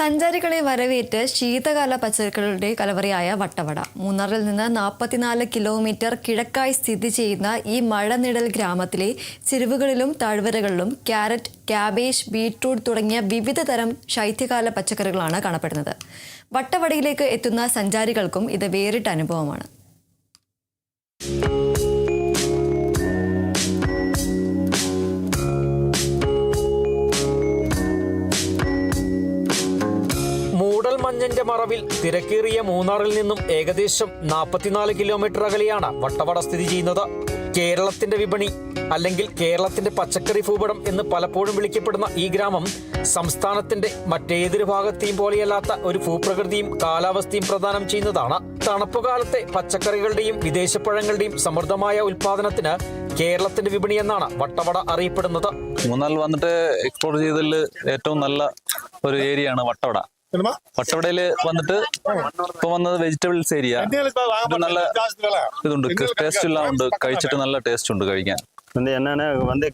സഞ്ചാരികളെ വരവേറ്റ് ശീതകാല പച്ചക്കറികളുടെ കലവറയായ വട്ടവട. മൂന്നാറിൽ നിന്ന് 44 കിലോമീറ്റർ കിഴക്കായി സ്ഥിതി ചെയ്യുന്ന ഈ മഴനിഴൽ ഗ്രാമത്തിലെ ചെരുവുകളിലും താഴ്വരകളിലും ക്യാരറ്റ്, ക്യാബേജ്, ബീട്രൂട്ട് തുടങ്ങിയ വിവിധ തരം ശൈത്യകാല പച്ചക്കറികളാണ് കാണപ്പെടുന്നത്. വട്ടവടയിലേക്ക് എത്തുന്ന സഞ്ചാരികൾക്കും ഇത് വേറിട്ട അനുഭവമാണ്. മഞ്ഞന്റെ മറവിൽ തിരക്കേറിയ മൂന്നാറിൽ നിന്നും ഏകദേശം 44 കിലോമീറ്റർ അകലെയാണ് വട്ടവട സ്ഥിതി ചെയ്യുന്നത്. കേരളത്തിന്റെ വിപണി അല്ലെങ്കിൽ കേരളത്തിന്റെ പച്ചക്കറി ഭൂപടം എന്ന് പലപ്പോഴും വിളിക്കപ്പെടുന്ന ഈ ഗ്രാമം സംസ്ഥാനത്തിന്റെ മറ്റേതൊരു ഭാഗത്തെയും പോലെയല്ലാത്ത ഒരു ഭൂപ്രകൃതിയും കാലാവസ്ഥയും പ്രദാനം ചെയ്യുന്നതാണ്. തണുപ്പുകാലത്തെ പച്ചക്കറികളുടെയും വിദേശപ്പഴങ്ങളുടെയും സമൃദ്ധമായ ഉൽപാദനത്തിന് കേരളത്തിന്റെ വിപണി എന്നാണ് വട്ടവട അറിയപ്പെടുന്നത്. മൂന്നാറിൽ വന്നിട്ട് എക്സ്പ്ലോർ ചെയ്തതിൽ ഏറ്റവും നല്ല ഒരു ഏരിയ ആണ് വട്ടവട. വട്ടവടയില് വന്നിട്ട് ഇപ്പൊ വന്നത് വെജിറ്റബിൾസ് ഏരിയ. നല്ല ഇതുണ്ട്, ടേസ്റ്റ് എല്ലാം ഉണ്ട്, കഴിച്ചിട്ട് നല്ല ടേസ്റ്റ് ഉണ്ട് കഴിക്കാൻ. என்னன்னா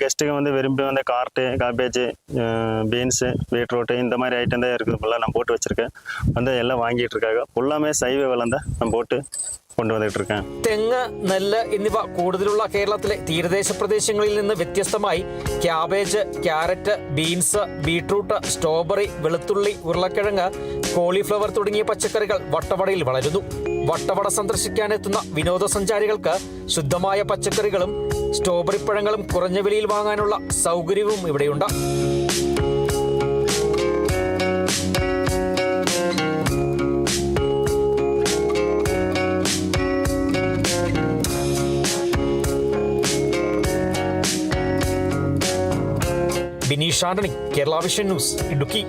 கெஸ்ட்டுக்கு விரும்பி கார்ட்டு, காபேஜ், பீன்ஸு, பீட்ரூட்டு இந்த மாதிரி ஐட்டம் தான் இருக்குது. ஃபுல்லாக நான் போட்டு வச்சிருக்கேன். எல்லாம் வாங்கிட்டு இருக்காங்க. ஃபுல்லாமே சைவ விலை தான் நான் போட்டு കൊണ്ടുവന്നിട്ട് இருக்கேன். തെങ്ങ്, നെല്ല് എന്നിവ കൂടുതലുള്ള കേരളത്തിലെ തീരദേശ പ്രദേശങ്ങളിൽ നിന്ന് വ്യത്യസ്തമായി cabbage, carrot, beans, beetroot, strawberry, വെളുത്തുള്ളി, ഉരുളക്കിഴങ്ങ്, കോളിഫ്ലവർ തുടങ്ങിയ പച്ചക്കറികൾ വട്ടവടയിൽ വളരുന്നു. വട്ടവട സന്ദർശിക്കാനെത്തുന്ന വിനോദസഞ്ചാരികൾക്ക് ശുദ്ധമായ പച്ചക്കറികളും സ്ട്രോബെറി പഴങ്ങളും കുറഞ്ഞ വിലയിൽ വാങ്ങാനുള്ള സൗകര്യവും ഇവിടെയുണ്ട്. Bineesh Antony, Kerala vision news, Idukki.